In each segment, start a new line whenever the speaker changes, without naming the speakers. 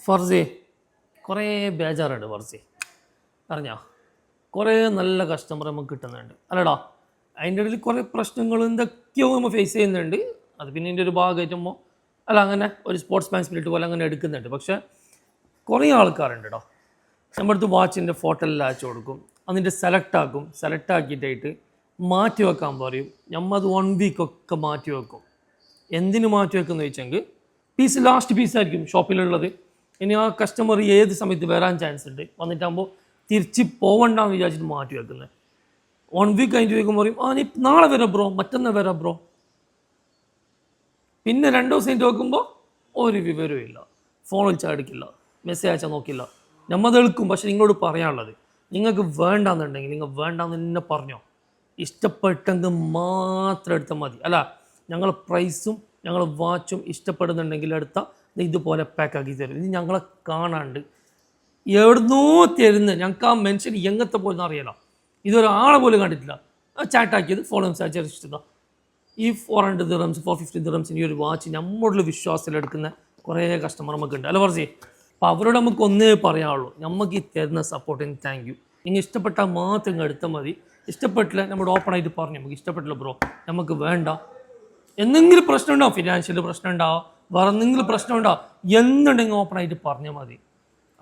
ഫർസി കുറേ ബേജാറുണ്ട് ഫർസി അറിഞ്ഞോ കുറേ നല്ല കസ്റ്റമർ നമുക്ക് കിട്ടുന്നുണ്ട് അല്ലടാ അതിൻ്റെ ഇടയിൽ കുറേ പ്രശ്നങ്ങൾ എന്തൊക്കെയോ നമ്മൾ ഫേസ് ചെയ്യുന്നുണ്ട് അത് പിന്നെ ഇതിൻ്റെ ഒരു ഭാഗമായിട്ടുമ്പോൾ അല്ല അങ്ങനെ ഒരു സ്പോർട്സ് മാൻ സ്പിരിറ്റ് പോലെ അങ്ങനെ എടുക്കുന്നുണ്ട് പക്ഷേ കുറേ ആൾക്കാരുണ്ട് കേട്ടോ നമ്മുടെ അടുത്ത് വാച്ചിൻ്റെ ഫോട്ടോ എല്ലാം അയച്ചു കൊടുക്കും അതിൻ്റെ സെലക്ട് ആക്കിയിട്ടായിട്ട് മാറ്റി വെക്കാൻ പറയും നമ്മൾ അത് 1 വീക്കൊക്കെ മാറ്റി വെക്കും എന്തിനു മാറ്റി വെക്കുമെന്ന് ചോദിച്ചെങ്കിൽ ലാസ്റ്റ് പീസായിരിക്കും ഷോപ്പിലുള്ളത് ഇനി ആ കസ്റ്റമർ ഏത് സമയത്ത് വരാൻ ചാൻസ് ഉണ്ട് വന്നിട്ടാകുമ്പോൾ തിരിച്ച് പോവണ്ടെന്ന് വിചാരിച്ചിട്ട് മാറ്റി വെക്കുന്നത് 1 വീക്ക് കഴിഞ്ഞ് ചോദിക്കുമ്പോൾ പറയും നീ നാളെ വരാം ബ്രോ മറ്റന്നാൾ വരാം ബ്രോ പിന്നെ 2 ദിവസം കഴിഞ്ഞ് നോക്കുമ്പോൾ ഒരു വിവരവും ഇല്ല ഫോൺ വിളിച്ചാൽ എടുക്കില്ല മെസ്സേജ് അയച്ചാൽ നോക്കില്ല നമ്മത് എടുക്കും പക്ഷെ നിങ്ങളോട് പറയാനുള്ളത് നിങ്ങൾക്ക് വേണ്ടാന്നുണ്ടെങ്കിൽ നിങ്ങൾ വേണ്ടാന്ന് തന്നെ പറഞ്ഞോ ഇഷ്ടപ്പെട്ടെങ്കിൽ മാത്രം എടുത്താൽ മതി അല്ല ഞങ്ങൾ പ്രൈസും ഞങ്ങൾ വാച്ചും ഇഷ്ടപ്പെടുന്നുണ്ടെങ്കിൽ എടുത്താൽ ഇതുപോലെ പാക്കാക്കി തരും ഇത് ഞങ്ങളെ കാണാണ്ട് എവിടുന്നോ തരുന്നത് ഞങ്ങൾക്ക് ആ മെൻഷൻ എങ്ങനത്തെ പോലും അറിയാലോ ഇതൊരാളെ പോലും കണ്ടിട്ടില്ല ചാറ്റാക്കിയത് ഫോൺ സംസാരിച്ചാൽ ഇഷ്ടത ഈ 400 ദിറംസ് 450 ദിറംസിന് ഈ ഒരു വാച്ച് നമ്മളുടെ വിശ്വാസത്തിൽ എടുക്കുന്ന കുറേ കസ്റ്റമർ നമുക്കുണ്ട് അല്ല പറഞ്ഞേ അപ്പോൾ അവരോട് നമുക്ക് ഒന്നേ പറയാനുള്ളൂ നമുക്ക് ഈ തരുന്ന സപ്പോർട്ടിന് താങ്ക് യു നിങ്ങൾ ഇഷ്ടപ്പെട്ടാൽ മാത്രം ഇങ്ങ് എടുത്താൽ മതി ഇഷ്ടപ്പെട്ടില്ല നമ്മുടെ ഓപ്പണായിട്ട് പറഞ്ഞു നമുക്ക് ഇഷ്ടപ്പെട്ടില്ല ബ്രോ നമുക്ക് വേണ്ട എന്തെങ്കിലും പ്രശ്നം ഉണ്ടാവും ഫിനാൻഷ്യൽ പ്രശ്നം ഉണ്ടാവും വേറെ എന്തെങ്കിലും പ്രശ്നം ഉണ്ടാവും എന്തുണ്ടെങ്കിൽ ഓപ്പണായിട്ട് പറഞ്ഞാൽ മതി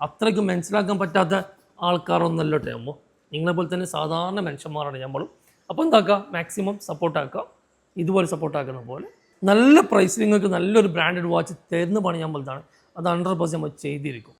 അത്രയ്ക്ക് മനസ്സിലാക്കാൻ പറ്റാത്ത ആൾക്കാരൊന്നല്ലോ ടൈമോ നിങ്ങളെപ്പോലെ തന്നെ സാധാരണ മനുഷ്യന്മാരാണ് നമ്മളും അപ്പോൾ എന്താക്കുക മാക്സിമം സപ്പോർട്ടാക്കുക ഇതുപോലെ സപ്പോർട്ടാക്കുന്ന പോലെ നല്ല പ്രൈസ് നിങ്ങൾക്ക് നല്ലൊരു ബ്രാൻഡഡ് വാച്ച് തരുന്ന പണി നമ്മളതാണ് അത് 100% നമ്മൾ ചെയ്തിരിക്കും